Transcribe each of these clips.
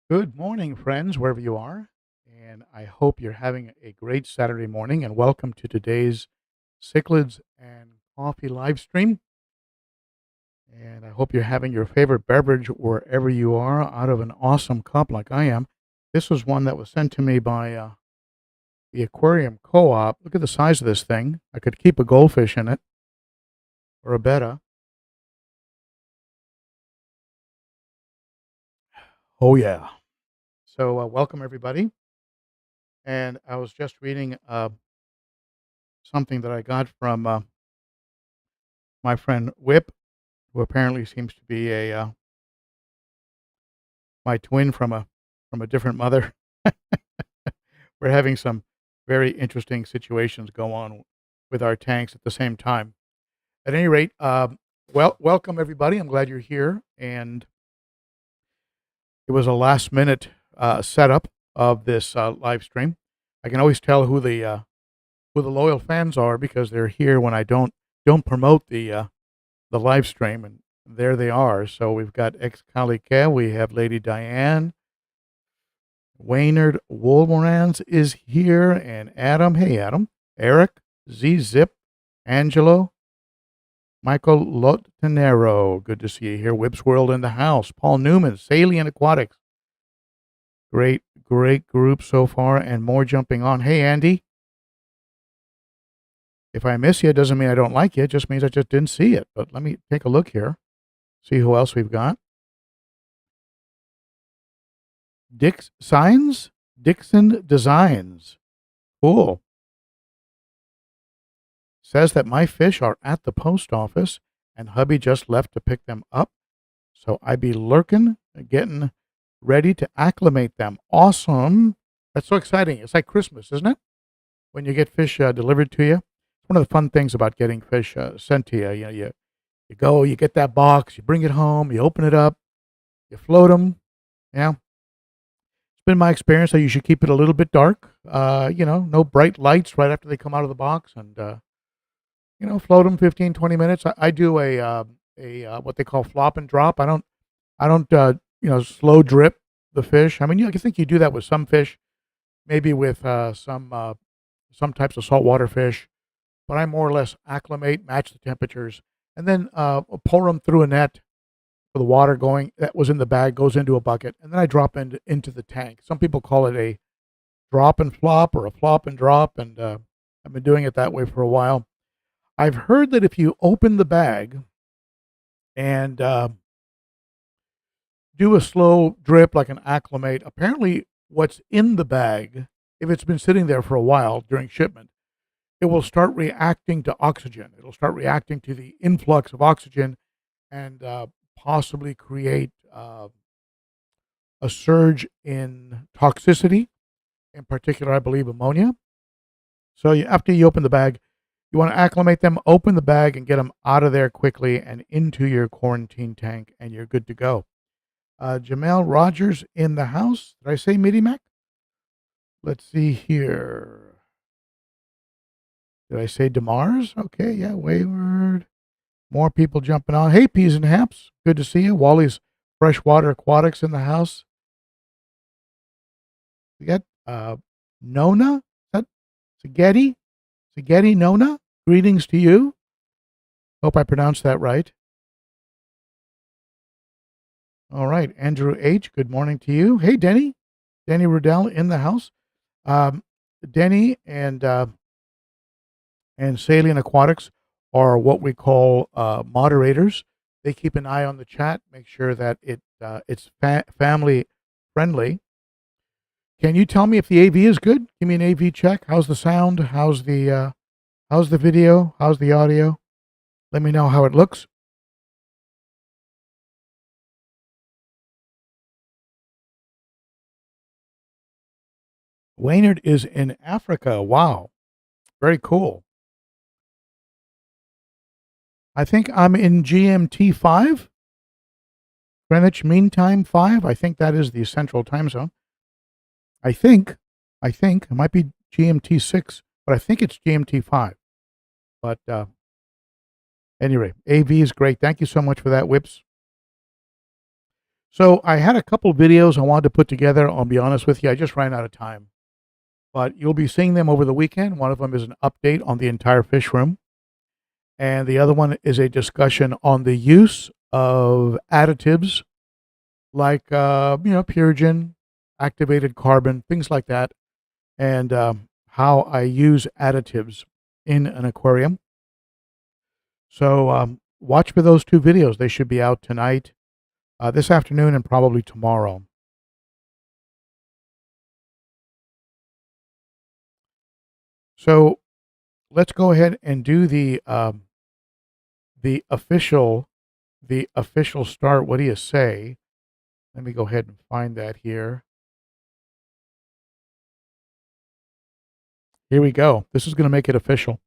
Good morning, friends, wherever you are. And I hope you're having a great Saturday morning. And welcome to today's Cichlids and Coffee live stream. And I hope you're having your favorite beverage wherever you are out of an awesome cup like I am. This was one that was sent to me by the Aquarium Co op. Look at the size of this thing. I could keep a goldfish in it or a betta. Oh, yeah. So, welcome, everybody. And I was just reading something that I got from my friend Whip, who apparently seems to be a my twin from a different mother. We're having some very interesting situations go on with our tanks at the same time. At any rate, welcome everybody. I'm glad you're here. And it was a last minute setup of this live stream. I can always tell who the loyal fans are because they're here when I don't promote the live stream, and there they are. So we've got ex Kalike, we have Lady Diane, Waynard Wolmerans is here, and Adam. Hey, Adam. Eric, Z Zip, Angelo, Michael Lotenero. Good to see you here. Whips World in the house. Paul Newman, Salient Aquatics. Great group so far, and more jumping on. Hey, Andy. If I miss you, it doesn't mean I don't like you. It just means I just didn't see it. But let me take a look here. See who else we've got. Dixon Designs. Cool. Says that my fish are at the post office and hubby just left to pick them up. So I be lurking, getting ready to acclimate them. Awesome. That's so exciting. It's like Christmas, isn't it? When you get fish delivered to you. It's one of the fun things about getting fish sent to you. You know, you go, you get that box, you bring it home, you open it up, you float them. Yeah. It's been my experience that you should keep it a little bit dark. No bright lights right after they come out of the box, and float them 15, 20 minutes. I do a what they call flop and drop. I don't slow drip the fish. I mean, I think you do that with some fish, maybe with some types of saltwater fish, but I more or less acclimate, match the temperatures, and then pour them through a net for the water going that was in the bag goes into a bucket, and then I drop into the tank. Some people call it a drop and flop or a flop and drop, and I've been doing it that way for a while. I've heard that if you open the bag and do a slow drip like an acclimate, apparently what's in the bag, if it's been sitting there for a while during shipment, it will start reacting to oxygen. It'll start reacting to the influx of oxygen and possibly create a surge in toxicity, in particular, I believe, ammonia. So after you open the bag, you want to acclimate them, open the bag, and get them out of there quickly and into your quarantine tank, and you're good to go. Jamel Rogers in the house. Did I say Midi Mac? Let's see here. Did I say Demars? Okay, yeah, Wayward. More people jumping on. Hey, Peas and Haps. Good to see you. Wally's Freshwater Aquatics in the house. We got Nona. Is that Spaghetti? Spaghetti Nona. Greetings to you. Hope I pronounced that right. All right, Andrew H. Good morning to you. Hey, Denny. Denny Rudell in the house. Denny and Salient Aquatics are what we call moderators. They keep an eye on the chat, make sure that it's family friendly. Can you tell me if the AV is good? Give me an AV check. How's the sound? How's the video? How's the audio? Let me know how it looks. Waynard is in Africa. Wow. Very cool. I think I'm in GMT 5, Greenwich Mean Time 5. I think that is the central time zone. I think it might be GMT 6, but I think it's GMT 5. But anyway, AV is great. Thank you so much for that, Whips. So I had a couple videos I wanted to put together. I'll be honest with you, I just ran out of time. But you'll be seeing them over the weekend. One of them is an update on the entire fish room, and the other one is a discussion on the use of additives like purigen, activated carbon, things like that, and how I use additives in an aquarium. So watch for those two videos. They should be out tonight, this afternoon, and probably tomorrow. So let's go ahead and do the official start. What do you say? Let me go ahead and find that here. Here we go. This is going to make it official.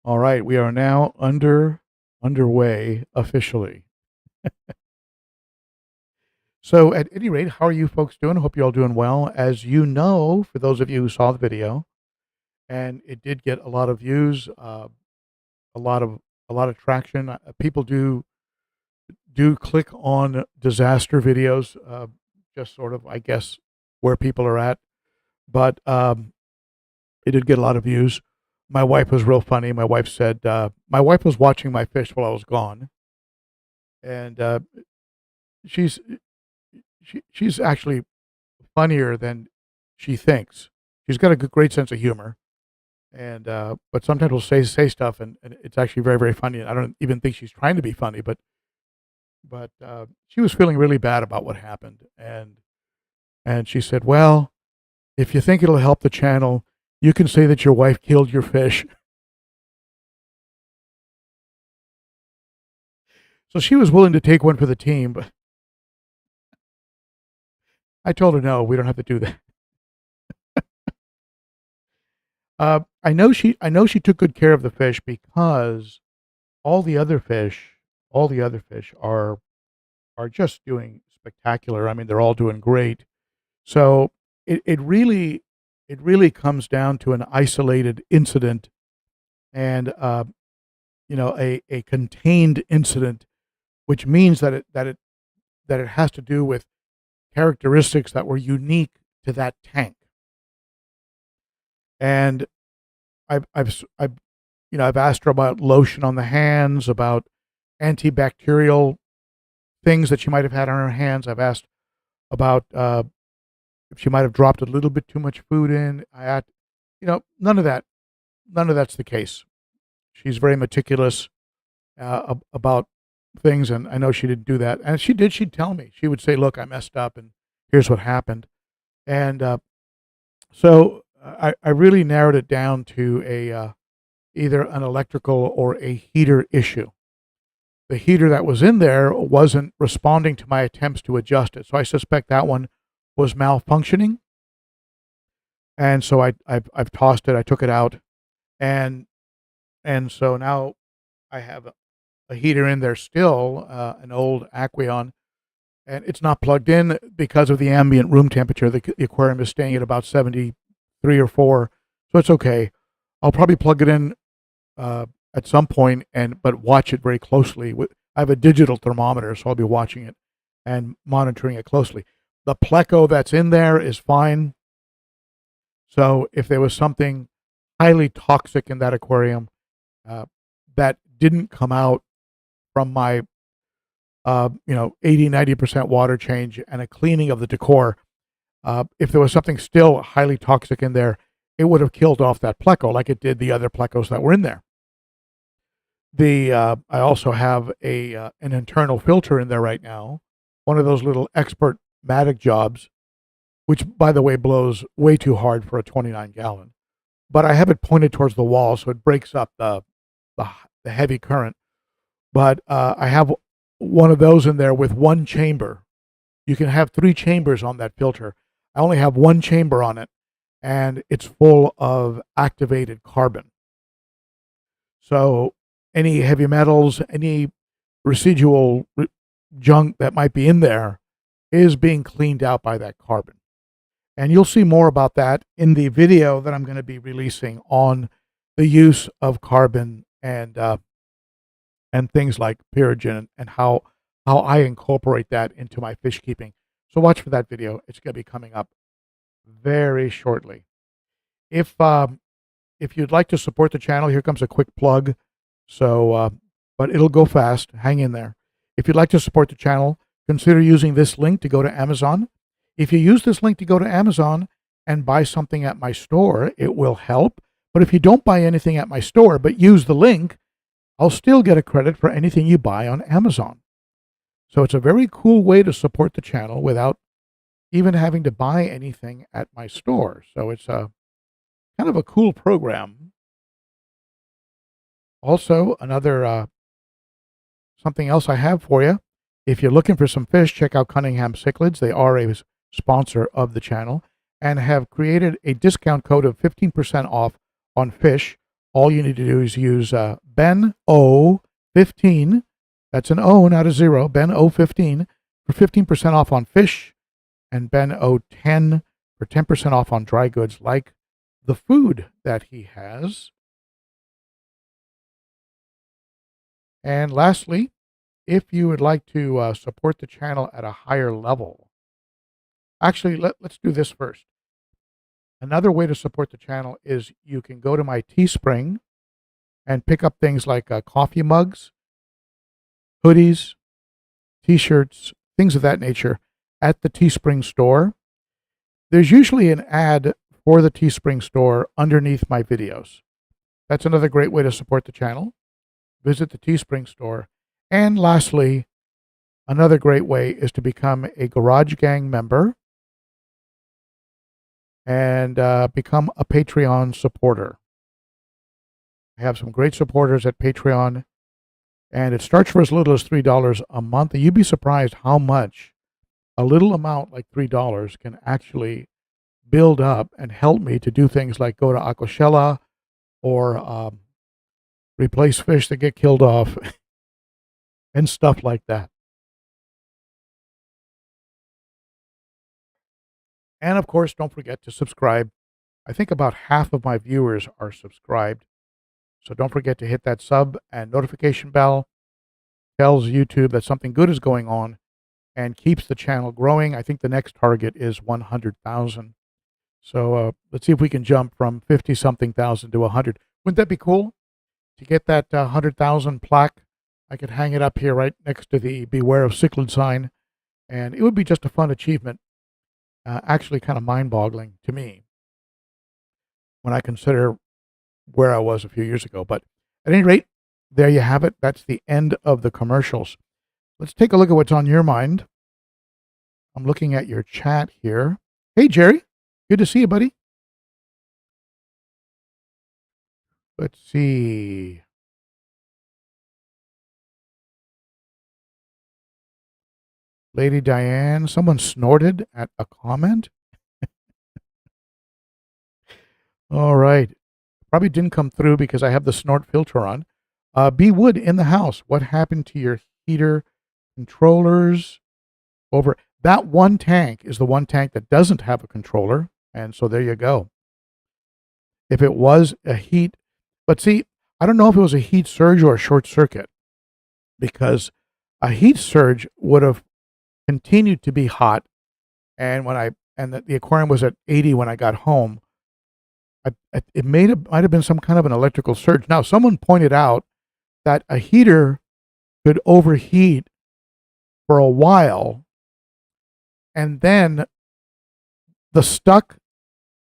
All right, we are now underway officially. So at any rate, how are you folks doing? Hope you're all doing well. As you know, for those of you who saw the video, and it did get a lot of views, a lot of traction. People do click on disaster videos, just sort of, I guess, where people are at. But it did get a lot of views. My wife was real funny. My wife said, my wife was watching my fish while I was gone, and she's she's actually funnier than she thinks. She's got a great sense of humor, and but sometimes we'll say stuff, and it's actually very, very funny. And I don't even think she's trying to be funny, but she was feeling really bad about what happened, and she said, "Well, if you think it'll help the channel, you can say that your wife killed your fish." So she was willing to take one for the team, but I told her, no, we don't have to do that. I know she took good care of the fish because all the other fish, are just doing spectacular. I mean, they're all doing great. So it really comes down to an isolated incident and a contained incident, which means that it has to do with characteristics that were unique to that tank. And I've asked her about lotion on the hands, about antibacterial things that she might have had on her hands. I've asked about if she might have dropped a little bit too much food in. None of that's the case. She's very meticulous about things, and I know she didn't do that. And if she did, she'd tell me. She would say, "Look, I messed up, and here's what happened." And so I really narrowed it down to either an electrical or a heater issue. The heater that was in there wasn't responding to my attempts to adjust it, so I suspect that one was malfunctioning. And so I've tossed it. I took it out, and so now I have a heater in there still, an old Aquarium, and it's not plugged in because of the ambient room temperature. The aquarium is staying at about 73 or 4, so it's okay. I'll probably plug it in at some point, but watch it very closely. I have a digital thermometer, so I'll be watching it and monitoring it closely. The pleco that's in there is fine. So if there was something highly toxic in that aquarium that didn't come out from my 80-90% water change and a cleaning of the decor, if there was something still highly toxic in there, it would have killed off that pleco like it did the other plecos that were in there. I also have an internal filter in there right now, one of those little expert Matic jobs, which, by the way, blows way too hard for a 29-gallon. But I have it pointed towards the wall, so it breaks up the heavy current. But I have one of those in there with one chamber. You can have 3 chambers on that filter. I only have one chamber on it, and it's full of activated carbon. So any heavy metals, any residual junk that might be in there is being cleaned out by that carbon. And you'll see more about that in the video that I'm going to be releasing on the use of carbon and things like pyrogen and how I incorporate that into my fish keeping. So watch for that video. It's going to be coming up very shortly. If you'd like to support the channel, here comes a quick plug. So, but it'll go fast. Hang in there. If you'd like to support the channel, consider using this link to go to Amazon. If you use this link to go to Amazon and buy something at my store, it will help. But if you don't buy anything at my store, but use the link, I'll still get a credit for anything you buy on Amazon. So it's a very cool way to support the channel without even having to buy anything at my store. So it's a kind of a cool program. Also, another something else I have for you. If you're looking for some fish, check out Cunningham Cichlids. They are a sponsor of the channel and have created a discount code of 15% off on fish. All you need to do is use ben.o.15. That's an O, not a 0. ben.o.15 for 15% off on fish, and ben.o.10 for 10% off on dry goods like the food that he has. And lastly, if you would like to support the channel at a higher level, actually, let's do this first. Another way to support the channel is you can go to my Teespring and pick up things like coffee mugs, hoodies, t-shirts, things of that nature at the Teespring store. There's usually an ad for the Teespring store underneath my videos. That's another great way to support the channel. Visit the Teespring store. And lastly, another great way is to become a Garage Gang member and become a Patreon supporter. I have some great supporters at Patreon, and it starts for as little as $3 a month. And you'd be surprised how much a little amount like $3 can actually build up and help me to do things like go to Aquatics or replace fish that get killed off and stuff like that. And of course, don't forget to subscribe. I think about half of my viewers are subscribed. So don't forget to hit that sub and notification bell. Tells YouTube that something good is going on and keeps the channel growing. I think the next target is 100,000. So let's see if we can jump from 50-something thousand to 100. Wouldn't that be cool? To get that 100,000 plaque, I could hang it up here right next to the Beware of Cichlid sign, and it would be just a fun achievement. Actually kind of mind-boggling to me when I consider where I was a few years ago. But at any rate, there you have it. That's the end of the commercials. Let's take a look at what's on your mind. I'm looking at your chat here. Hey, Jerry. Good to see you, buddy. Let's see. Lady Diane, someone snorted at a comment. All right. Probably didn't come through because I have the snort filter on. B. Wood in the house. What happened to your heater controllers? Over that one tank is the one tank that doesn't have a controller. And so there you go. If it was a heat, but see, I don't know if it was a heat surge or a short circuit, because a heat surge would have continued to be hot. And the aquarium was at 80 when I got home, it might have been some kind of an electrical surge. Now, someone pointed out that a heater could overheat for a while, and then the stuck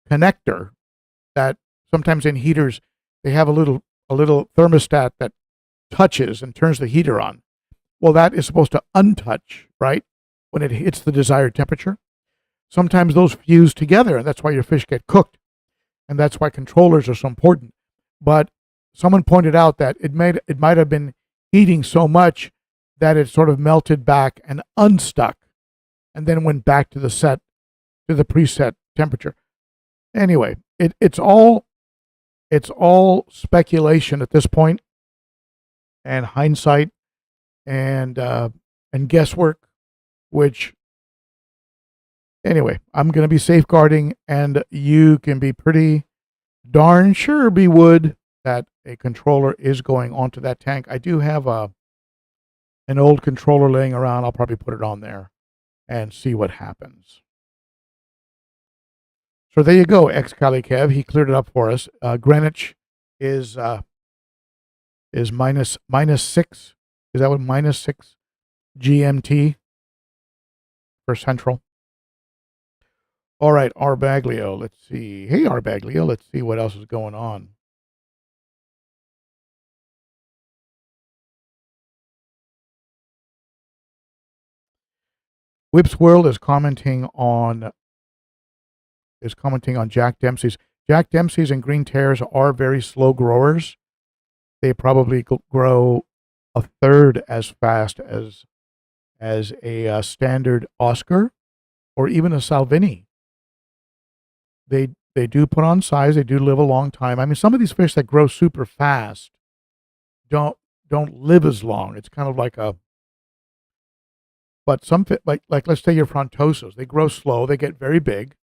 connector that sometimes in heaters, they have a little thermostat that touches and turns the heater on. Well, that is supposed to untouch, right, when it hits the desired temperature. Sometimes those fuse together, and that's why your fish get cooked. And that's why controllers are so important. But someone pointed out that it might have been heating so much that it sort of melted back and unstuck, and then went back to the preset temperature. Anyway, it's all speculation at this point, and hindsight and guesswork, which anyway, I'm going to be safeguarding, and you can be pretty darn sure, be wood, that a controller is going onto that tank. I do have an old controller laying around. I'll probably put it on there and see what happens. So there you go, ex-Kali Kev. He cleared it up for us. Greenwich is minus 6. Is that what minus 6 GMT for Central? All right, Arbaglio. Let's see. Hey, Arbaglio. Let's see what else is going on. Whip's World is commenting on Jack Dempsey's. Jack Dempsey's and green tears are very slow growers. They probably grow a third as fast as a standard Oscar or even a Salvini. They do put on size. They do live a long time. I mean, some of these fish that grow super fast don't live as long. It's kind of like but some like let's say your frontosos, they grow slow. They get very big.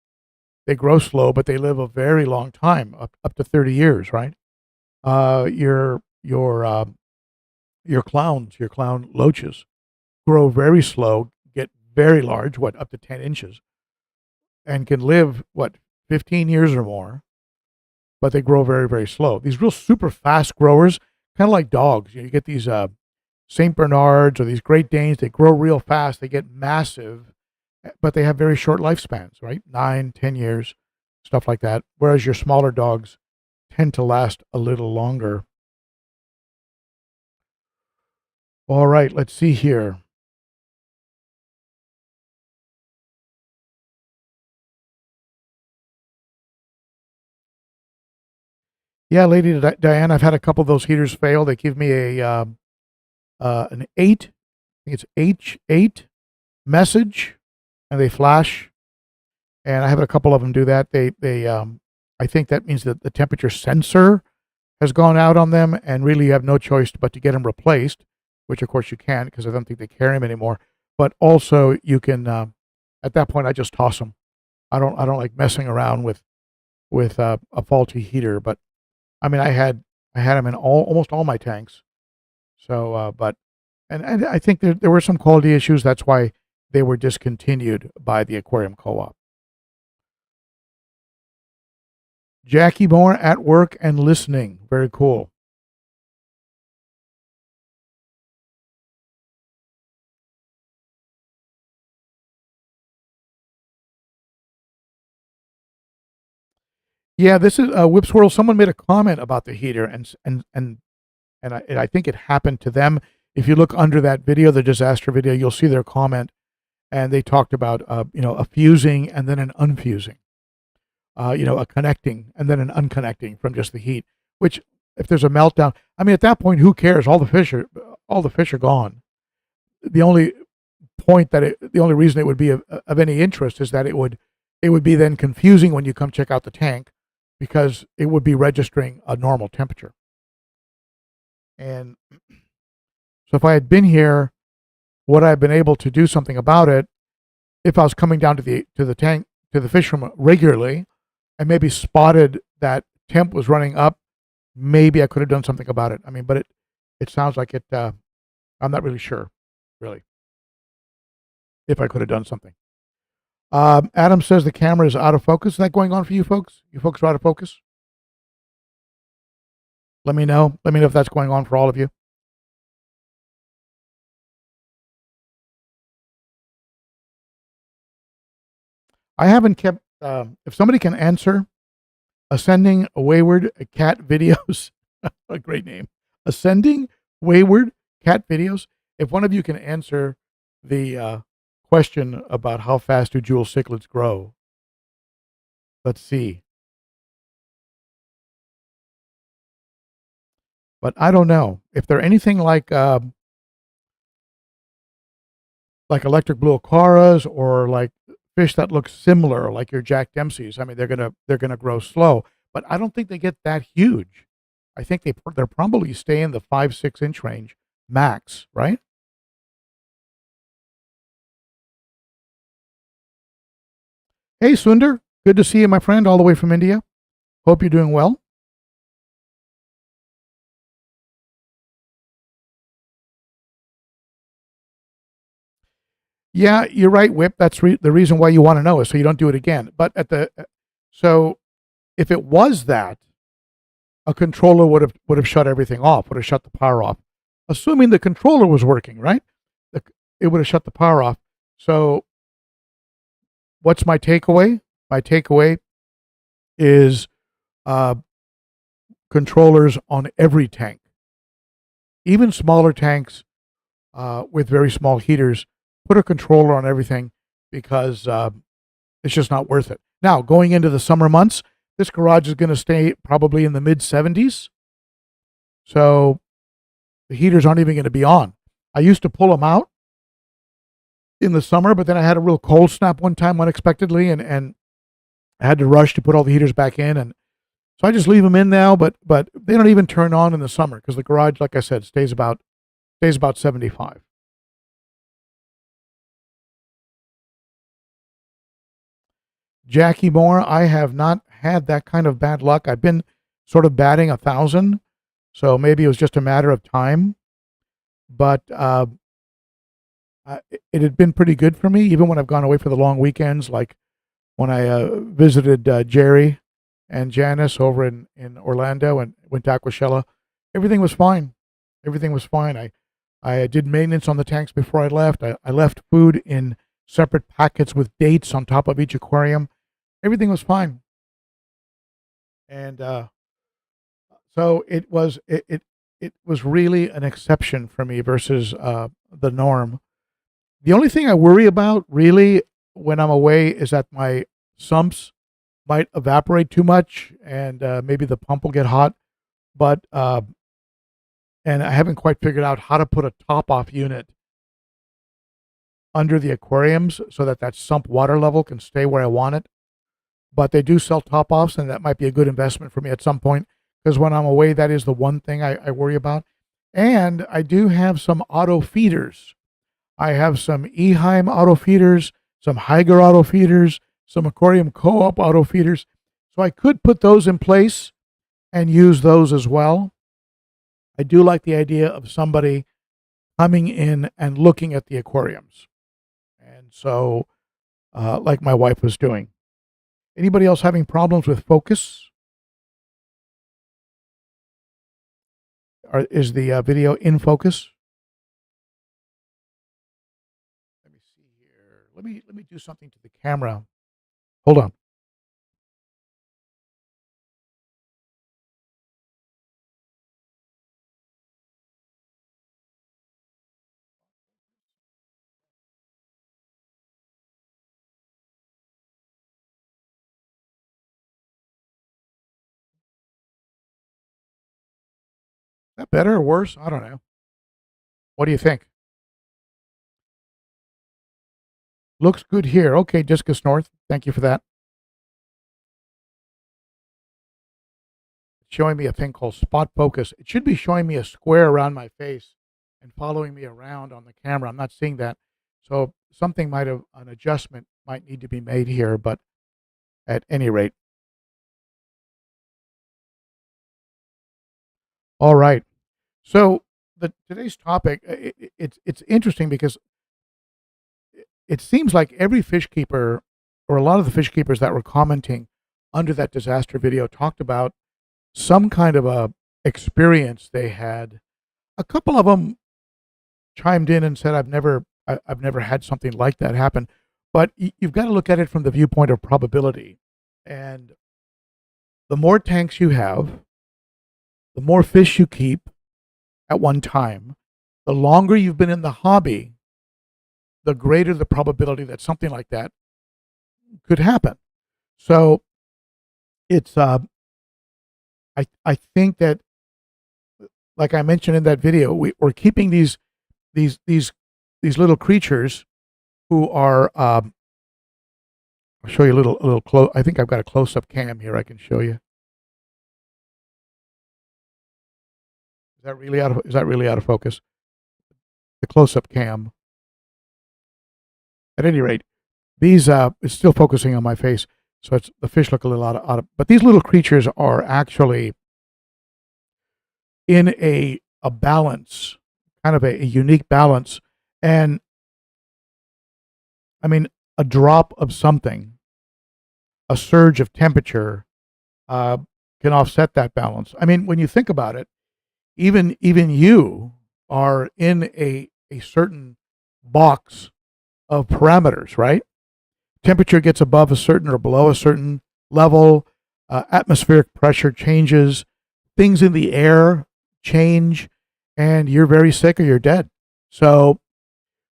They grow slow, but they live a very long time, up to 30 years, right? Your clowns, your clown loaches, grow very slow, get very large, up to 10 inches, and can live, 15 years or more, but they grow very, very slow. These real super fast growers, kind of like dogs. You get these St. Bernards or these Great Danes, they grow real fast, they get massive, but they have very short lifespans, right? 9, 10 years, stuff like that. Whereas your smaller dogs tend to last a little longer. All right, let's see here. Yeah, Lady Diane, I've had a couple of those heaters fail. They give me an 8, I think it's H8 message, and they flash. And I have a couple of them do that. I think that means that the temperature sensor has gone out on them, and really you have no choice but to get them replaced, which of course you can because I don't think they carry them anymore. But also you can, at that point, I just toss them. I don't like messing around with a faulty heater. But I mean, I had them in almost all my tanks. So, and I think there were some quality issues. That's why they were discontinued by the aquarium co-op. Jackie Moore at work and listening. Very cool. Yeah, this is Whip Swirl. Someone made a comment about the heater, and I think it happened to them. If you look under that video, the disaster video, you'll see their comment, and they talked about a fusing and then an unfusing, a connecting and then an unconnecting from just the heat. Which, if there's a meltdown, I mean, at that point, who cares? All the fish are gone. The only the only reason it would be of any interest is that it would be then confusing when you come check out the tank, because it would be registering a normal temperature. And so if I had been here, would I have been able to do something about it if I was coming down to the tank, to the fish room regularly, and maybe spotted that temp was running up? Maybe I could have done something about it. I mean, but it sounds like it. I'm not really sure, really, if I could have done something. Adam says the camera is out of focus. Is that going on for you folks? You folks are out of focus? Let me know. Let me know if that's going on for all of you. I haven't kept, if somebody can answer, Ascending Wayward Cat Videos, a great name. Ascending Wayward Cat Videos. If one of you can answer the question about how fast do jewel cichlids grow, let's see. But I don't know if they're anything like electric blue ocaras, or like fish that look similar, like your Jack Dempsey's. I mean, they're gonna grow slow, but I don't think they get that huge. I think they're probably stay in the 5-6 inch range max, right? Hey, Sundar. Good to see you, my friend, all the way from India. Hope you're doing well. Yeah, you're right, Whip. That's the reason why you want to know is so you don't do it again. But so if it was that, a controller would have shut everything off, would have shut the power off, assuming the controller was working, right? The, it would have shut the power off. So what's my takeaway? My takeaway is uh, controllers on every tank, even smaller tanks with very small heaters. Put a controller on everything because it's just not worth it. Now, going into the summer months, this garage is going to stay probably in the mid 70s. So the heaters aren't even going to be on. I used to pull them out in the summer, but then I had a real cold snap one time unexpectedly, and I had to rush to put all the heaters back in. And so I just leave them in now, but they don't even turn on in the summer because the garage, like I said, stays about 75. Jackie Moore, I have not had that kind of bad luck. I've been sort of batting 1,000, so maybe it was just a matter of time. But it had been pretty good for me, even when I've gone away for the long weekends, like when I visited Jerry and Janice over in Orlando and went to Aquashella. Everything was fine. Everything was fine. I did maintenance on the tanks before I left. I left food in separate packets with dates on top of each aquarium. Everything was fine. And so it was really an exception for me versus the norm. The only thing I worry about really when I'm away is that my sumps might evaporate too much and maybe the pump will get hot. But and I haven't quite figured out how to put a top off unit under the aquariums so that that sump water level can stay where I want it. But they do sell top offs, and that might be a good investment for me at some point because when I'm away, that is the one thing I worry about. And I do have some auto feeders. I have some Eheim auto feeders, some Higer auto feeders, some Aquarium Co-op auto feeders. So I could put those in place and use those as well. I do like the idea of somebody coming in and looking at the aquariums. And so, like my wife was doing. Anybody else having problems with focus? Is the video in focus? Let me see here. Let me do something to the camera. Hold on. Is that better or worse? I don't know. What do you think? Looks good here. Okay, Discus North. Thank you for that. It's showing me a thing called spot focus. It should be showing me a square around my face and following me around on the camera. I'm not seeing that. So something might have, an adjustment might need to be made here, but at any rate. All right. So today's topic, it's interesting because it seems like every fish keeper or a lot of the fish keepers that were commenting under that disaster video talked about some kind of a experience they had. A couple of them chimed in and said, I've never had something like that happen." But you've got to look at it from the viewpoint of probability. And the more tanks you have, the more fish you keep at one time, the longer you've been in the hobby, the greater the probability that something like that could happen. So it's I think that, like I mentioned in that video, we're keeping these these these little creatures who are I'll show you a little close. I think I've got a close up cam here. I can show you. Is that really out of focus? The close up cam. At any rate, These it's still focusing on my face, so it's the fish look a little out of. But these little creatures are actually in a balance, kind of a unique balance, and I mean a drop of something, a surge of temperature, uh, can offset that balance. I mean, when you think about it, even you are in a certain box of parameters, right? Temperature gets above a certain or below a certain level, atmospheric pressure changes, things in the air change, and you're very sick or you're dead. So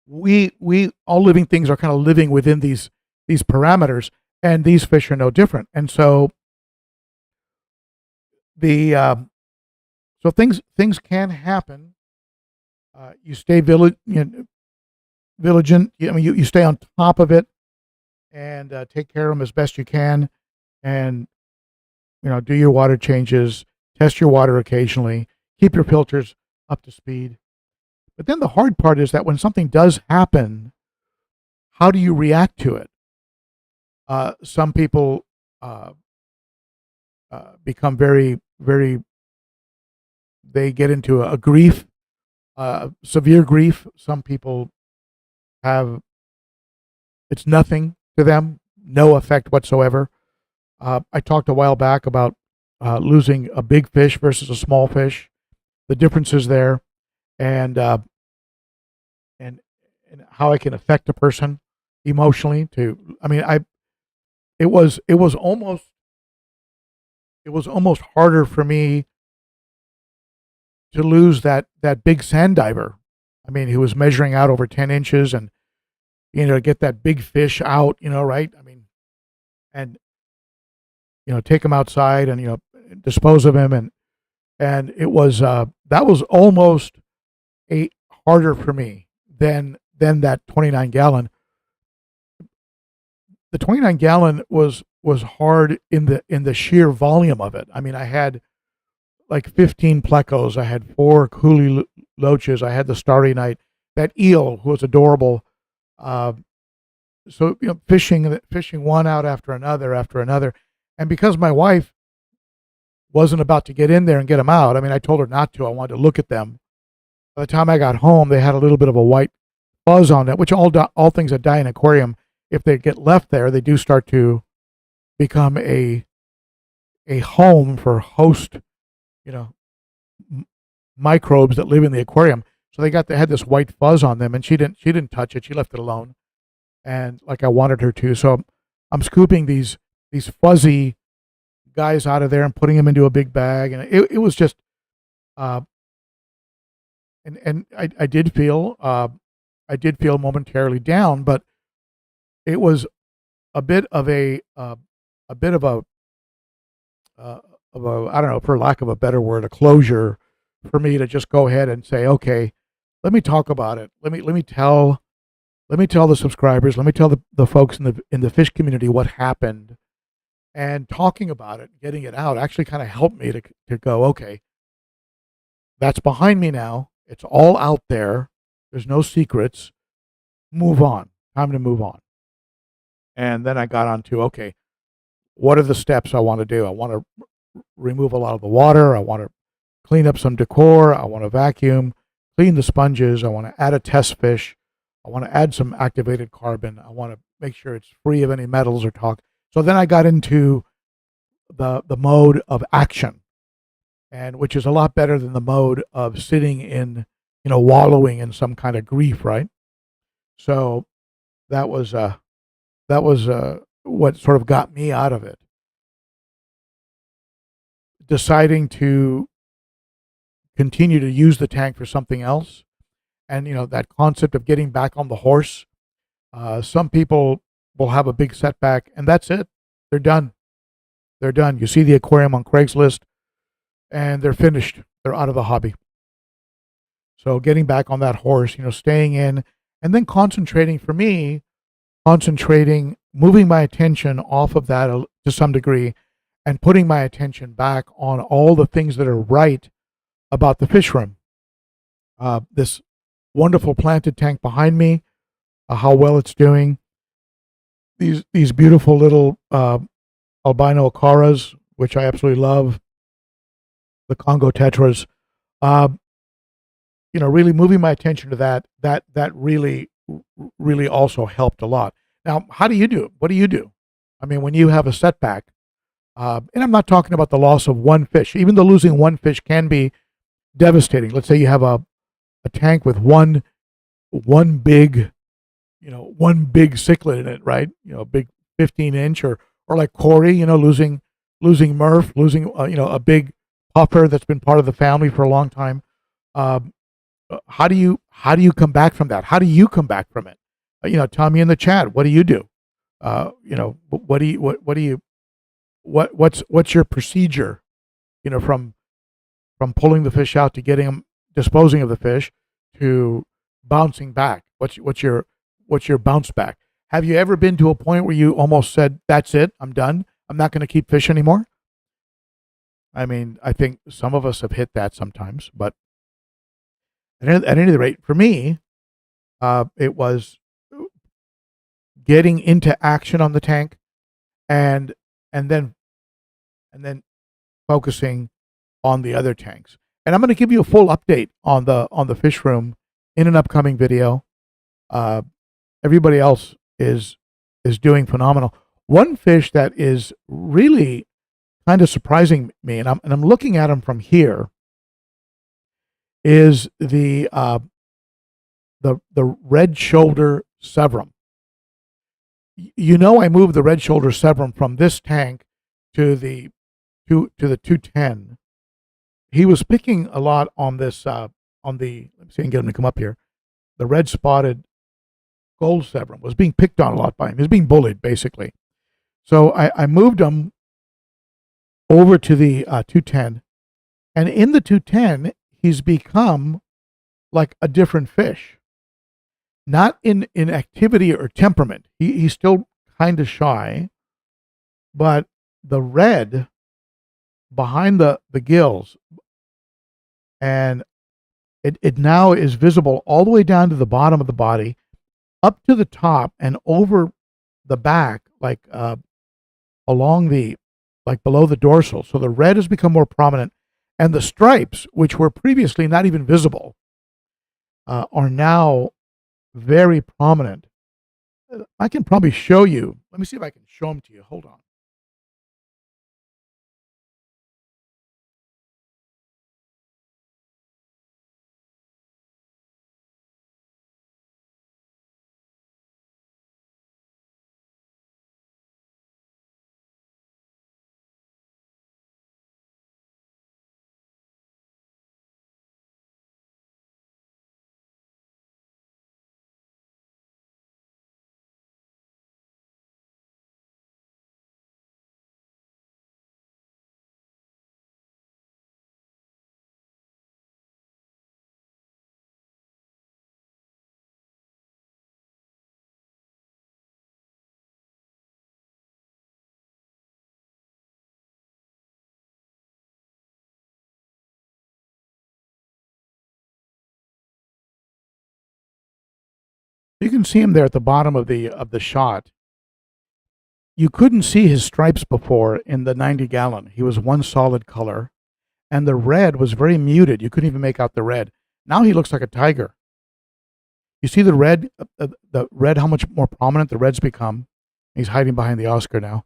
we all living things are kind of living within these parameters, and these fish are no different. And so the so things can happen. You stay vigilant. I mean, you stay on top of it and take care of them as best you can, and do your water changes, test your water occasionally, keep your filters up to speed. But then the hard part is that when something does happen, how do you react to it? Some people become very, they get into a grief, severe grief. Some people have, it's nothing to them, no effect whatsoever. I talked a while back about losing a big fish versus a small fish, the differences there, and and and how it can affect a person emotionally. I mean, it was it was almost it was almost harder for me to lose that big sand diver. I mean, he was measuring out over 10 inches, and get that big fish out, right? I mean, and take him outside and dispose of him, and it was that was almost a harder for me than that 29 gallon. The 29 gallon was hard in the sheer volume of it. I mean, I had like 15 plecos, I had 4 coolie loaches, I had the starry night, that eel who was adorable. Uh, so fishing one out after another, and because my wife wasn't about to get in there and get them out. I mean, I told her not to. I wanted to look at them. By the time I got home, they had a little bit of a white fuzz on them, which all things that die in an aquarium, if they get left there, they do start to become a home for host, you know, microbes that live in the aquarium. So they had this white fuzz on them, and she didn't touch it. She left it alone, and like I wanted her to. So I'm scooping these fuzzy guys out of there and putting them into a big bag, and it was just uh, and I did feel momentarily down, but it was a bit of a bit of a, I don't know, for lack of a better word, a closure for me to just go ahead and say, okay, let me talk about it. Let me tell the subscribers, let me tell the folks in the fish community what happened. And talking about it, getting it out, actually kind of helped me to go, okay, that's behind me now. It's all out there. There's no secrets. Move on. Time to move on. And then I got on to, okay, what are the steps I want to do? I want to remove a lot of the water. I want to clean up some decor. I want to vacuum, clean the sponges. I want to add a test fish. I want to add some activated carbon. I want to make sure it's free of any metals or talc. So then I got into the mode of action, and which is a lot better than the mode of sitting in, wallowing in some kind of grief, right? So that was what sort of got me out of it. Deciding to continue to use the tank for something else, and that concept of getting back on the horse. Some people will have a big setback, and that's it. They're done. They're done. You see the aquarium on Craigslist, and they're finished. They're out of the hobby. So getting back on that horse, staying in, and then concentrating, for me, moving my attention off of that to some degree, and putting my attention back on all the things that are right about the fish room. This wonderful planted tank behind me, how well it's doing. these beautiful little albino acaras, which I absolutely love. The Congo tetras. Uh, really moving my attention to that really also helped a lot. Now, how do you do it? What do you do? I mean, when you have a setback, and I'm not talking about the loss of one fish, even though losing one fish can be devastating. Let's say you have a tank with one big, one big cichlid in it, right? A big 15-inch, or like Corey, losing Murph, losing a big puffer that's been part of the family for a long time. Um, how do you come back from that? How do you come back from it? Tell me in the chat. What do you do? What do you what do you what's your procedure? From pulling the fish out to getting them, disposing of the fish, to bouncing back. What's your bounce back? Have you ever been to a point where you almost said, "That's it, I'm done. I'm not going to keep fish anymore"? I mean, I think some of us have hit that sometimes, but at any rate, for me, it was getting into action on the tank, and and then and then focusing on the other tanks. And I'm going to give you a full update on the fish room in an upcoming video. Uh, Everybody else is doing phenomenal. One fish that is really kind of surprising me, and I'm looking at him from here, is the red shoulder severum. I moved the red shoulder severum from this tank to the to the 210. He was picking a lot on this on the, let me see if I can get him to come up here. The red spotted gold severum was being picked on a lot by him. He was being bullied basically. So I moved him over to the 210, and in the 210 he's become like a different fish. Not in activity or temperament. He's still kind of shy, but the red behind the gills, and it now is visible all the way down to the bottom of the body, up to the top, and over the back, like along the, like below the dorsal. So the red has become more prominent, and the stripes, which were previously not even visible, are now very prominent. I can probably show you. Let me see if I can show them to you. Hold on. You can see him there at the bottom of the shot. You couldn't see his stripes before in the 90-gallon. He was one solid color, and the red was very muted. You couldn't even make out the red. Now he looks like a tiger. You see the red, how much more prominent the red's become. He's hiding behind the Oscar now.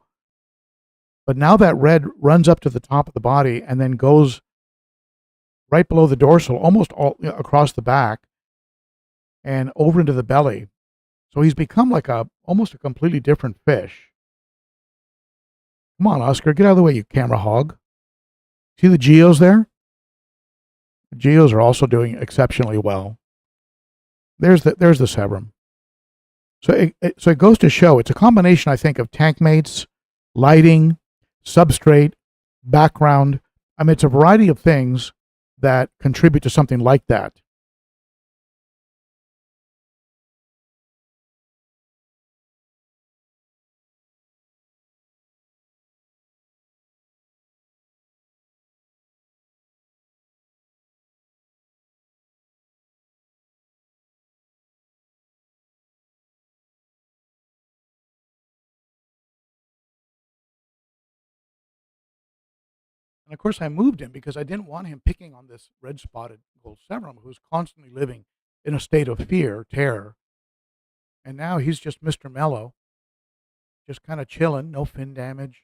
But now that red runs up to the top of the body and then goes right below the dorsal, almost all across the back and over into the belly. So he's become like almost a completely different fish. Come on, Oscar, get out of the way, you camera hog. See the geos there? The geos are also doing exceptionally well. There's the severum. So it goes to show it's a combination, I think, of tank mates, lighting, substrate, background. I mean, it's a variety of things that contribute to something like that. And of course, I moved him because I didn't want him picking on this red spotted gold severum who's constantly living in a state of fear, terror. And now he's just Mr. Mellow, just kind of chilling, no fin damage,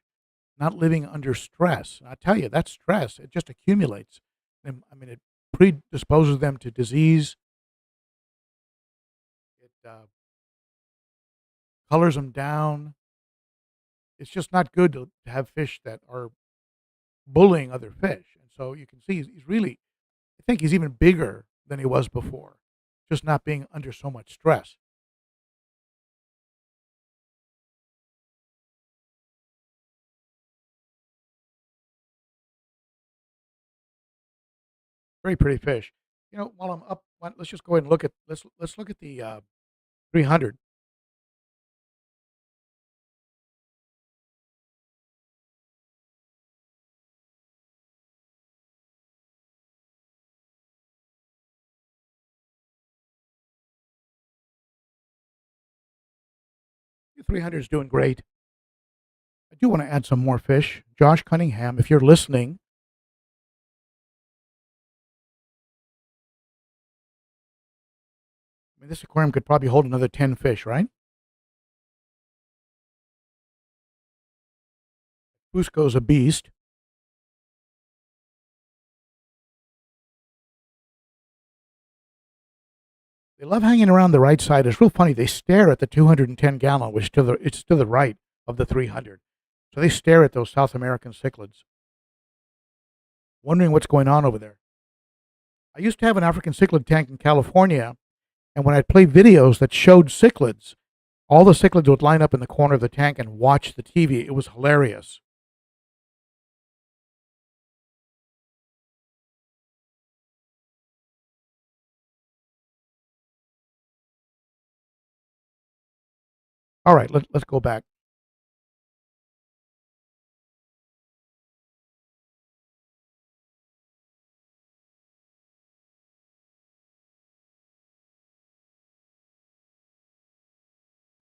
not living under stress. And I tell you, that stress, it just accumulates. And, I mean, it predisposes them to disease. It colors them down. It's just not good to have fish that are bullying other fish. And so you can see he's really, I think he's even bigger than he was before, just not being under so much stress. Very pretty fish. While I'm up, let's just go ahead and let's look at the 300. The 300 is doing great. I do want to add some more fish. Josh Cunningham, if you're listening, I mean, this aquarium could probably hold another 10 fish, right? Fusco's a beast. They love hanging around the right side. It's real funny. They stare at the 210 gallon, which it's to the right of the 300. So they stare at those South American cichlids, wondering what's going on over there. I used to have an African cichlid tank in California, and when I'd play videos that showed cichlids, all the cichlids would line up in the corner of the tank and watch the TV. It was hilarious. All right, let's go back.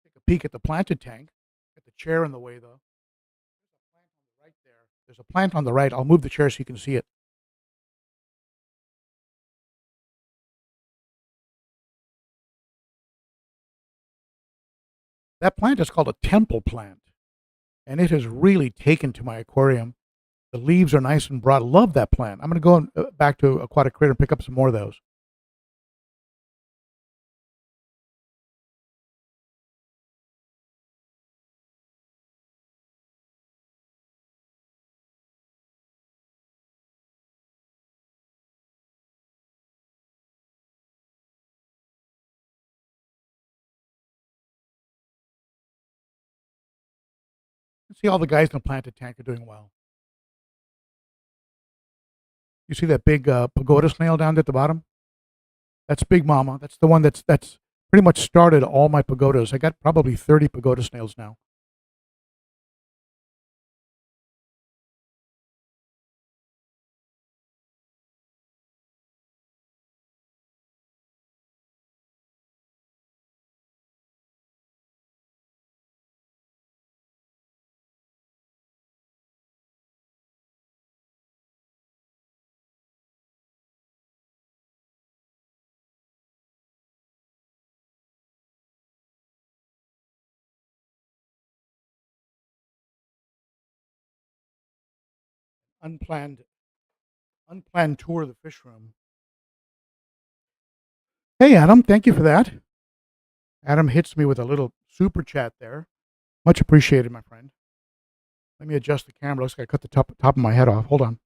Take a peek at the planted tank. Got the chair in the way, though. There's a plant on the right there. There's a plant on the right. I'll move the chair so you can see it. That plant is called a temple plant, and it has really taken to my aquarium. The leaves are nice and broad. Love that plant. I'm going to go back to Aquatic Creator and pick up some more of those. See, all the guys in the planted tank are doing well. You see that big pagoda snail down at the bottom? That's Big Mama. That's the one that's pretty much started all my pagodas. I got probably 30 pagoda snails now. Unplanned, unplanned tour of the fish room. Hey, Adam, thank you for that. Adam hits me with a little super chat there. Much appreciated, my friend. Let me adjust the camera. Looks like I cut the top of my head off. Hold on.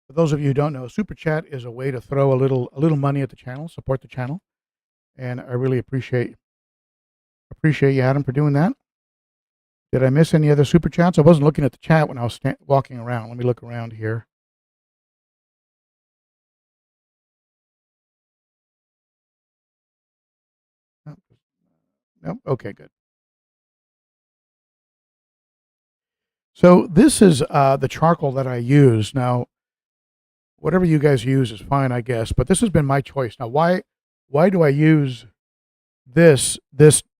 For those of you who don't know, super chat is a way to throw a little money at the channel, support the channel, and I really appreciate you, Adam, for doing that. Did I miss any other super chats? I wasn't looking at the chat when I was walking around. Let me look around here. Nope. Nope. Okay, good. So this is the charcoal that I use. Now, whatever you guys use is fine, I guess, but this has been my choice. Now, why do I use this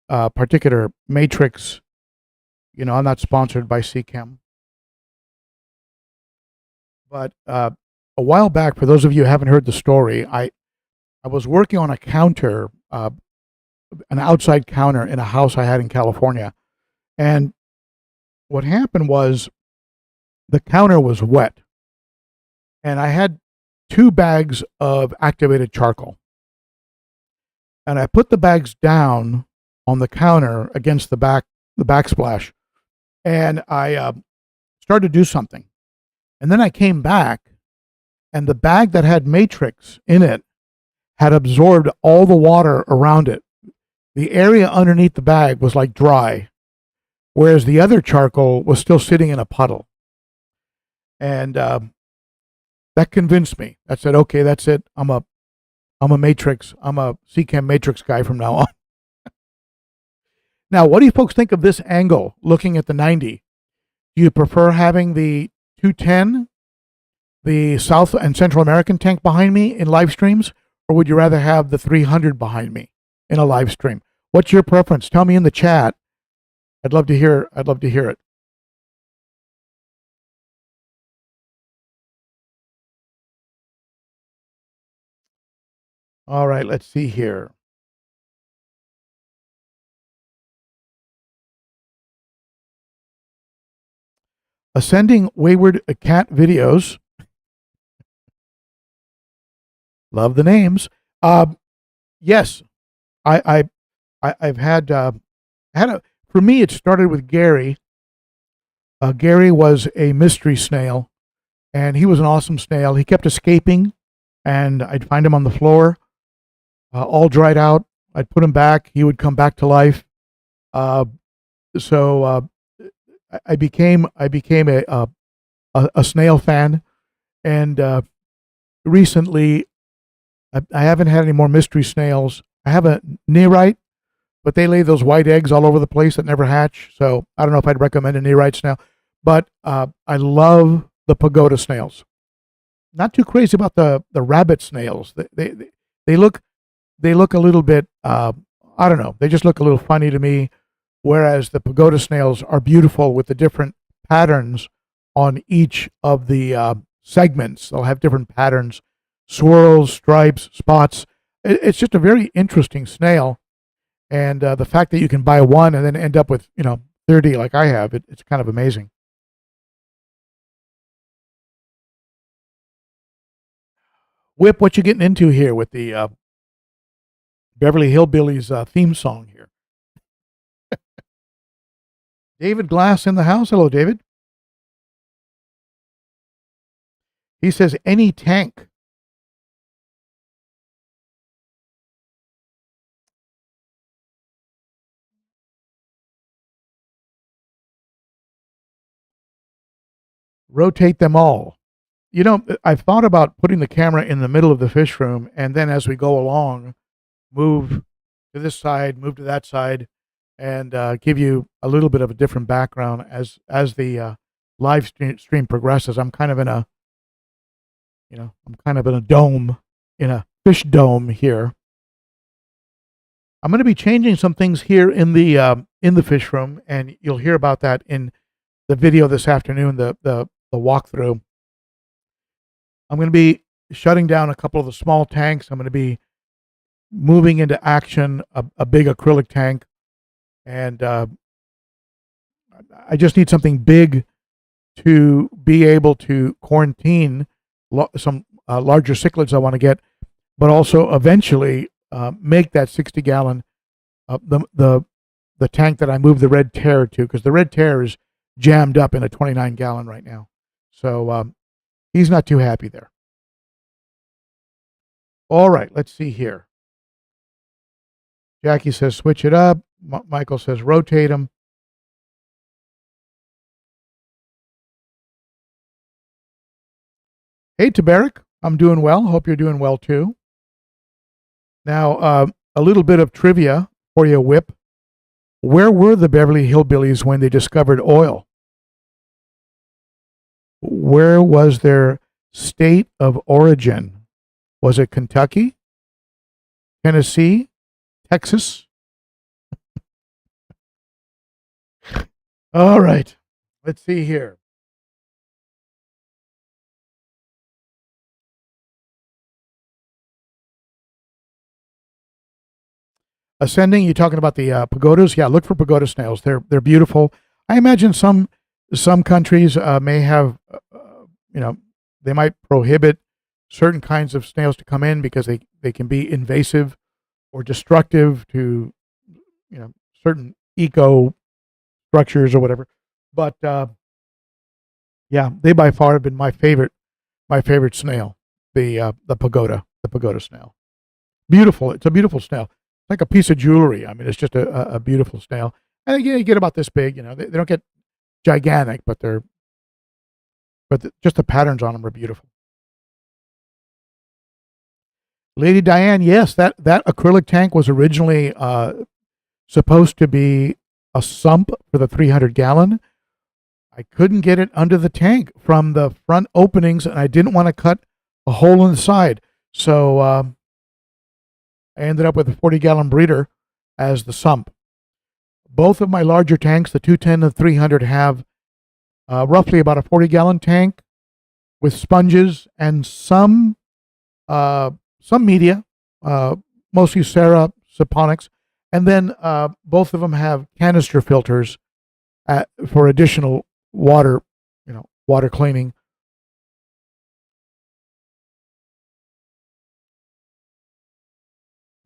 particular matrix? You know, I'm not sponsored by CChem, but a while back, for those of you who haven't heard the story, I was working on a counter, an outside counter in a house I had in California, and what happened was the counter was wet, and I had 2 bags of activated charcoal, and I put the bags down on the counter against the backsplash, and I started to do something, and then I came back, and the bag that had matrix in it had absorbed all the water around it. The area underneath the bag was like dry, whereas the other charcoal was still sitting in a puddle. And that convinced me. I said, okay, that's it. I'm a matrix. I'm a CChem matrix guy from now on. Now, what do you folks think of this angle looking at the 90? Do you prefer having the 210, the South and Central American tank behind me in live streams, or would you rather have the 300 behind me in a live stream? What's your preference? Tell me in the chat. I'd love to hear it. All right, let's see here. Ascending Wayward Cat videos. Love the names. Yes, I've had for me it started with Gary. Gary was a mystery snail, and he was an awesome snail. He kept escaping, and I'd find him on the floor, all dried out. I'd put him back. He would come back to life. So I became a snail fan, and recently I haven't had any more mystery snails. I have a nearite, but they lay those white eggs all over the place that never hatch. So I don't know if I'd recommend a nearite snail, but I love the pagoda snails. Not too crazy about the rabbit snails. They look a little bit I don't know. They just look a little funny to me. Whereas the pagoda snails are beautiful with the different patterns on each of the segments. They'll have different patterns, swirls, stripes, spots. It's just a very interesting snail. And the fact that you can buy one and then end up with 30 like I have, it's kind of amazing. Whip, what you getting into here with the Beverly Hillbillies theme song here? David Glass in the house. Hello, David. He says any tank. Rotate them all. I've thought about putting the camera in the middle of the fish room, and then as we go along, move to this side, move to that side, and give you a little bit of a different background as the live stream progresses. I'm kind of in a dome, in a fish dome here. I'm going to be changing some things here in the fish room, and you'll hear about that in the video this afternoon, the walkthrough. I'm going to be shutting down a couple of the small tanks. I'm going to be moving into action a big acrylic tank, and I just need something big to be able to quarantine some larger cichlids I want to get, but also eventually make that 60-gallon the tank that I moved the red tear to, because the red tear is jammed up in a 29-gallon right now. So he's not too happy there. All right, let's see here. Jackie says switch it up. Michael says rotate them. Hey, Tabarak, I'm doing well. Hope you're doing well too. Now, a little bit of trivia for you, Whip. Where were the Beverly Hillbillies when they discovered oil? Where was their state of origin? Was it Kentucky, Tennessee, Texas? All right. Let's see here. Ascending, you talking about the pagodas? Yeah, look for pagoda snails. They're beautiful. I imagine some countries may have, you know, they might prohibit certain kinds of snails to come in because they can be invasive or destructive to, certain eco structures or whatever. But yeah, they by far have been my favorite snail, the pagoda snail. Beautiful. It's a beautiful snail. It's like a piece of jewelry. I mean, it's just a beautiful snail. And again, you get about this big. They don't get gigantic, but just the patterns on them are beautiful. Lady Diane, yes, that acrylic tank was originally supposed to be a sump for the 300-gallon. I couldn't get it under the tank from the front openings, and I didn't want to cut a hole in the side. So I ended up with a 40-gallon breeder as the sump. Both of my larger tanks, the 210 and the 300, have roughly about a 40-gallon tank with sponges and some media, mostly saponics, and then both of them have canister filters for additional water, water cleaning.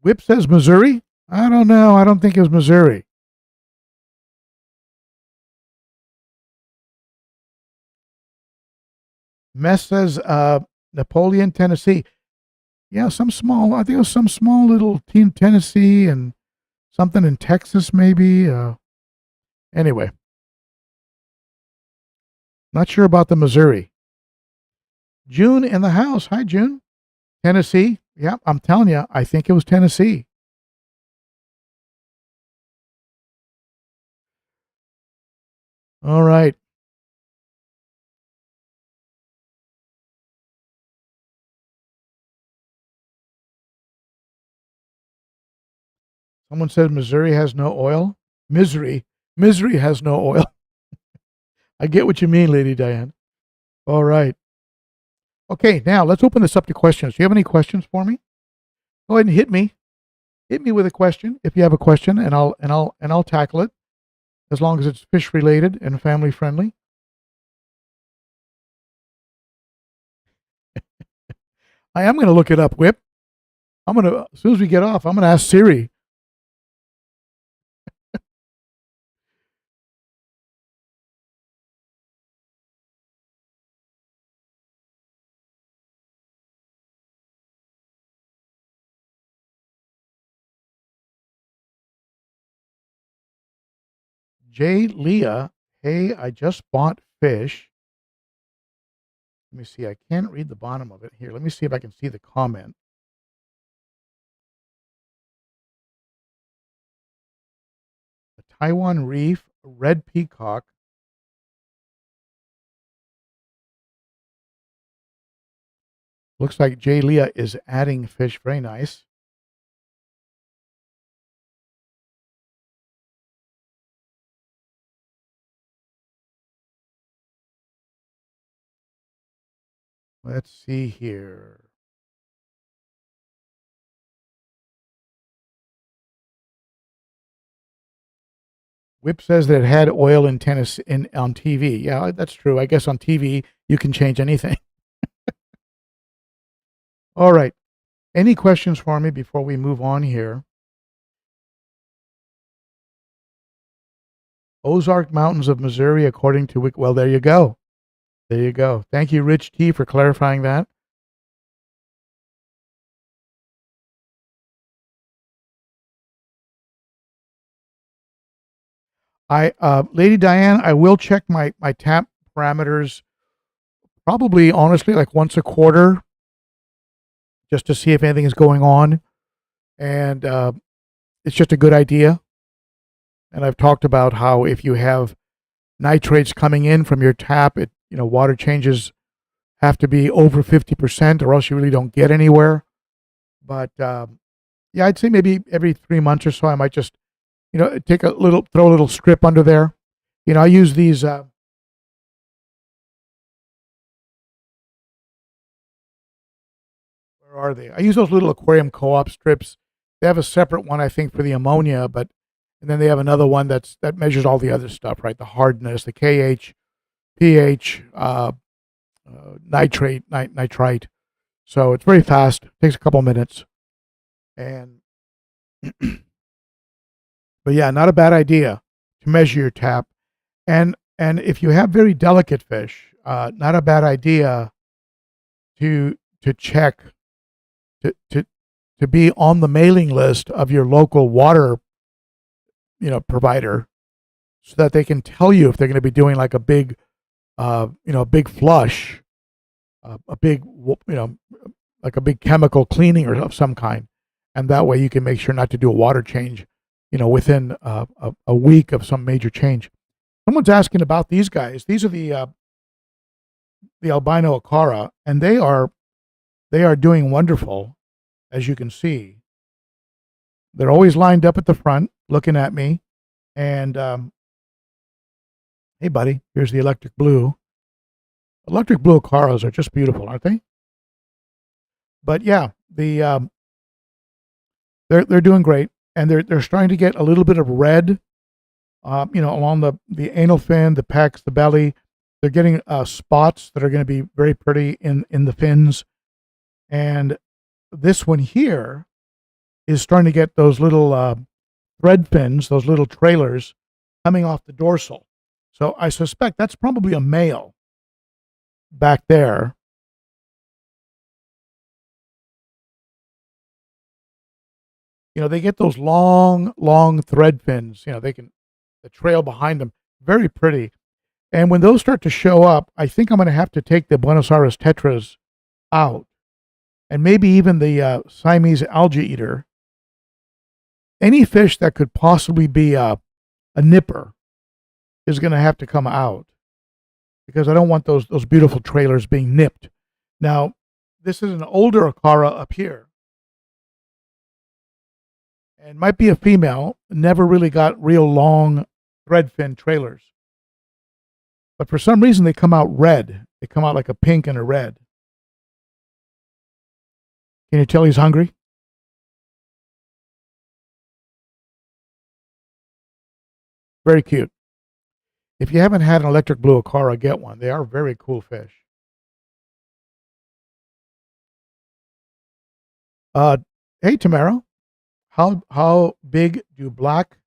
Whip says Missouri. I don't know. I don't think it was Missouri. Mess says Napoleon, Tennessee. Yeah, I think it was some small little team, Tennessee, and something in Texas, maybe. Anyway, not sure about the Missouri. June in the house. Hi, June. Tennessee. Yeah, I'm telling you, I think it was Tennessee. All right. Someone said Missouri has no oil. Misery has no oil. I get what you mean, Lady Diane. All right. Okay, now let's open this up to questions. Do you have any questions for me? Go ahead and hit me. Hit me with a question if you have a question, and I'll tackle it as long as it's fish related and family friendly. I am going to look it up, Whip. As soon as we get off, I'm going to ask Siri. Jay Leah, hey, I just bought fish. Let me see. I can't read the bottom of it here. Let me see if I can see the comment. The Taiwan Reef, red peacock. Looks like Jay Leah is adding fish. Very nice. Let's see here. Whip says that it had oil in tennis on TV. Yeah, that's true. I guess on TV you can change anything. All right. Any questions for me before we move on here? Ozark Mountains of Missouri, according to well, there you go. There you go. Thank you, Rich T, for clarifying that. Lady Diane, I will check my tap parameters probably, honestly, like once a quarter, just to see if anything is going on. And it's just a good idea. And I've talked about how if you have nitrates coming in from your tap, water changes have to be over 50%, or else you really don't get anywhere. But yeah, I'd say maybe every 3 months or so, I might just throw a little strip under there. I use these. Where are they? I use those little aquarium co-op strips. They have a separate one, I think, for the ammonia, and then they have another one that measures all the other stuff, right? The hardness, the KH, pH, nitrite. So it's very fast. Takes a couple minutes, and but yeah, not a bad idea to measure your tap. And if you have very delicate fish, not a bad idea to check to be on the mailing list of your local water provider, so that they can tell you if they're going to be doing like a big big flush, a big like a big chemical cleaning or of some kind, and that way you can make sure not to do a water change within a week of some major change. Someone's asking about these guys. These are the albino acara, and they are doing wonderful, as you can see. They're always lined up at the front, looking at me. And hey, buddy, here's the electric blue. Electric blue acaras are just beautiful, aren't they? But yeah, they're doing great, and they're starting to get a little bit of red. Along the anal fin, the pecs, the belly. They're getting spots that are going to be very pretty in the fins. And this one here is starting to get those little thread fins, those little trailers coming off the dorsal. So I suspect that's probably a male back there. They get those long thread fins. The trail behind them, very pretty. And when those start to show up, I think I'm going to have to take the Buenos Aires tetras out, and maybe even the Siamese algae eater. Any fish that could possibly be a nipper is going to have to come out, because I don't want those beautiful trailers being nipped. Now, this is an older acara up here, and might be a female. Never really got real long thread fin trailers. But for some reason, they come out red. They come out like a pink and a red. Can you tell he's hungry? Very cute. If you haven't had an electric blue acara, get one. They are very cool fish. Hey, Tamara, how big do black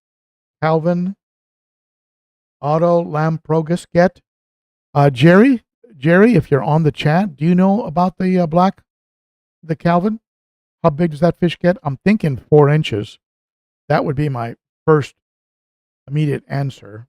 Calvin Auto Lamprogus get? Jerry, if you're on the chat, do you know about the Calvin? How big does that fish get? I'm thinking 4 inches. That would be my first immediate answer.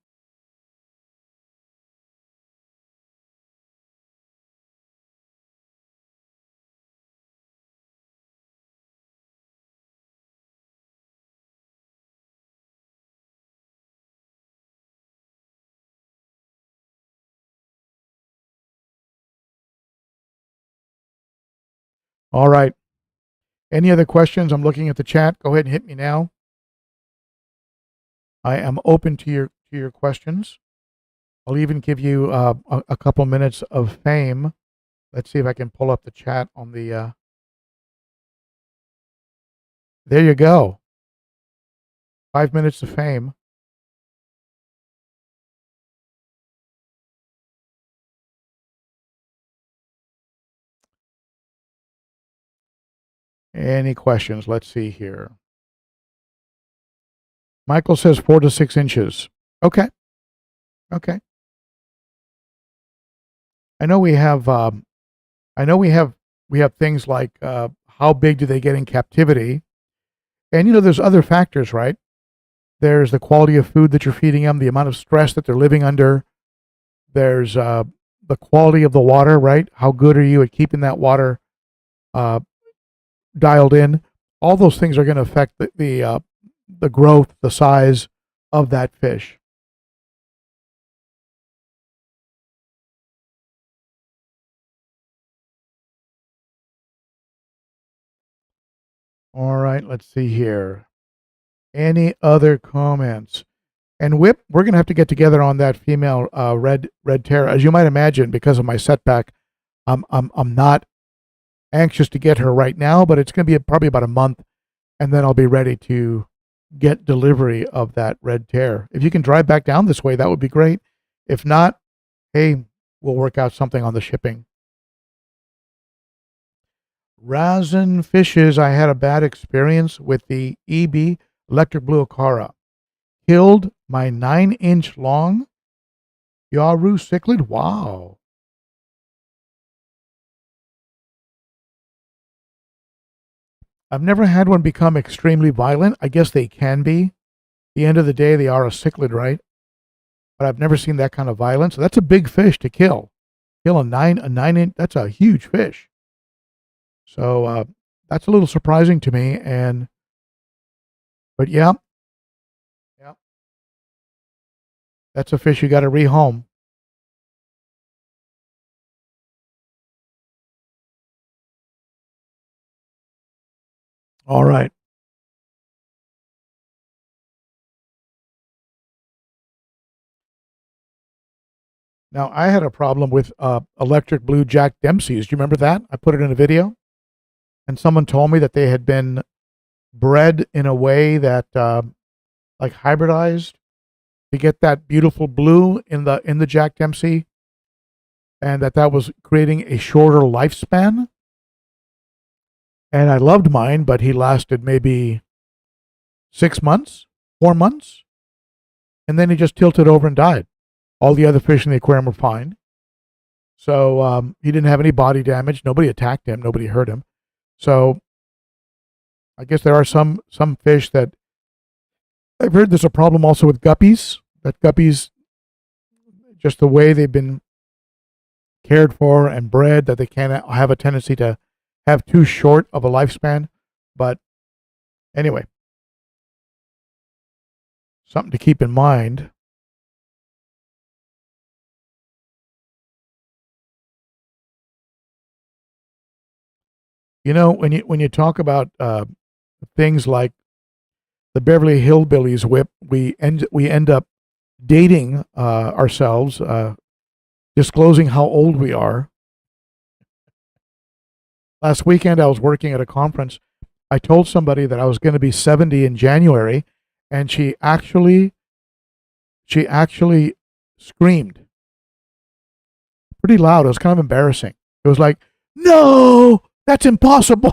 All right. Any other questions? I'm looking at the chat. Go ahead and hit me now. I am open to your questions. I'll even give you a couple minutes of fame. Let's see if I can pull up the chat on the. There you go. 5 minutes of fame. Any questions? Let's see here. Michael says 4 to 6 inches. Okay. Okay. I know we have. We have things like how big do they get in captivity, and there's other factors, right? There's the quality of food that you're feeding them, the amount of stress that they're living under. There's the quality of the water, right? How good are you at keeping that water dialed in? All those things are going to affect the growth, the size of that fish. All right, let's see here. Any other comments? And Whip, we're gonna have to get together on that female red terror. As you might imagine, because of my setback, I'm not anxious to get her right now, but it's gonna be probably about a month, and then I'll be ready to get delivery of that red tear. If you can drive back down this way, that would be great. If not, hey, we'll work out something on the shipping. Razen fishes, I had a bad experience with the EB electric blue Ochart. Killed my 9-inch long Yaru cichlid. Wow. I've never had one become extremely violent. I guess they can be. At the end of the day, they are a cichlid, right? But I've never seen that kind of violence. So that's a big fish to kill. Kill a 9-inch. That's a huge fish. So that's a little surprising to me. But yeah, that's a fish you got to rehome. All right. Now, I had a problem with electric blue Jack Dempsey's. Do you remember that? I put it in a video. And someone told me that they had been bred in a way that, like hybridized to get that beautiful blue in the Jack Dempsey, and that was creating a shorter lifespan. And I loved mine, but he lasted maybe 6 months, 4 months, and then he just tilted over and died. All the other fish in the aquarium were fine. So he didn't have any body damage. Nobody attacked him. Nobody hurt him. So I guess there are some fish that I've heard there's a problem also with guppies. That guppies, just the way they've been cared for and bred, that they can have a tendency to have too short of a lifespan. But anyway, something to keep in mind. You know, when you talk about things like the Beverly Hillbillies Whip, we end up dating ourselves, disclosing how old we are. Last weekend, I was working at a conference. I told somebody that I was going to be 70 in January, and she actually screamed pretty loud. It was kind of embarrassing. It was like, "No, that's impossible."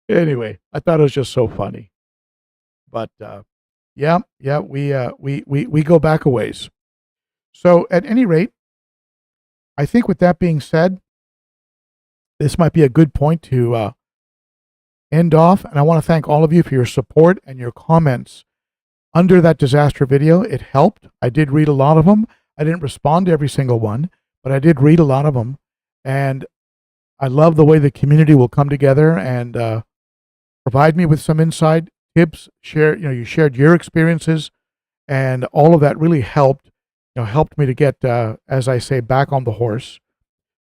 Anyway, I thought it was just so funny. But yeah, we go back a ways. So at any rate, I think with that being said, this might be a good point to end off. And I want to thank all of you for your support and your comments under that disaster video. It helped. I did read a lot of them. I didn't respond to every single one, but I did read a lot of them. And I love the way the community will come together and provide me with some inside tips. You shared your experiences, and all of that really helped. Helped me to get, as I say, back on the horse.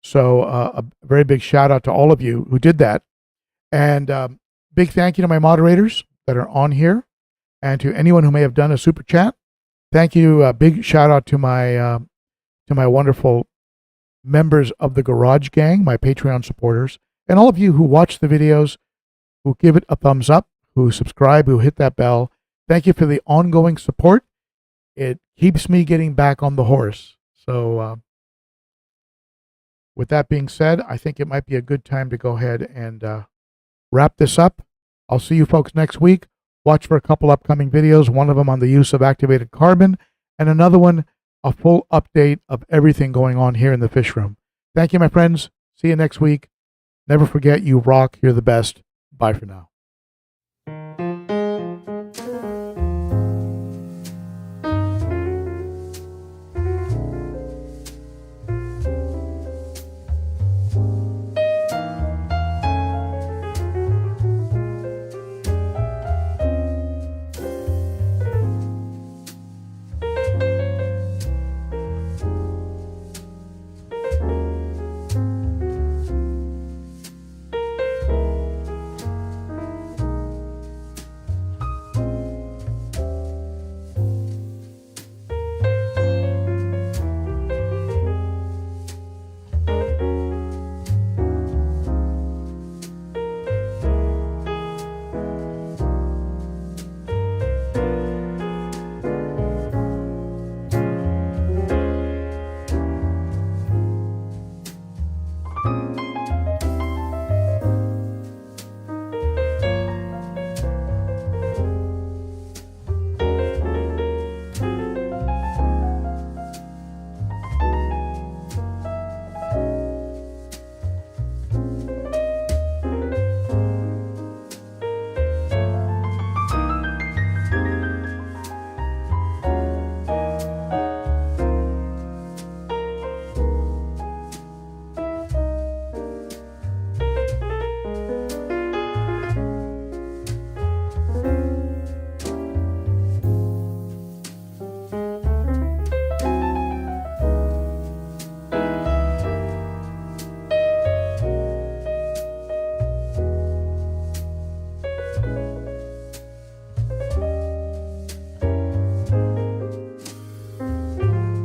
So a very big shout out to all of you who did that, and big thank you to my moderators that are on here, and to anyone who may have done a super chat. Thank you. Big shout out to my wonderful members of the Garage Gang, my Patreon supporters, and all of you who watch the videos, who give it a thumbs up, who subscribe, who hit that bell. Thank you for the ongoing support. It keeps me getting back on the horse. So with that being said, I think it might be a good time to go ahead and wrap this up. I'll see you folks next week. Watch for a couple upcoming videos, one of them on the use of activated carbon, and another one, a full update of everything going on here in the fish room. Thank you, my friends. See you next week. Never forget, you rock. You're the best. Bye for now.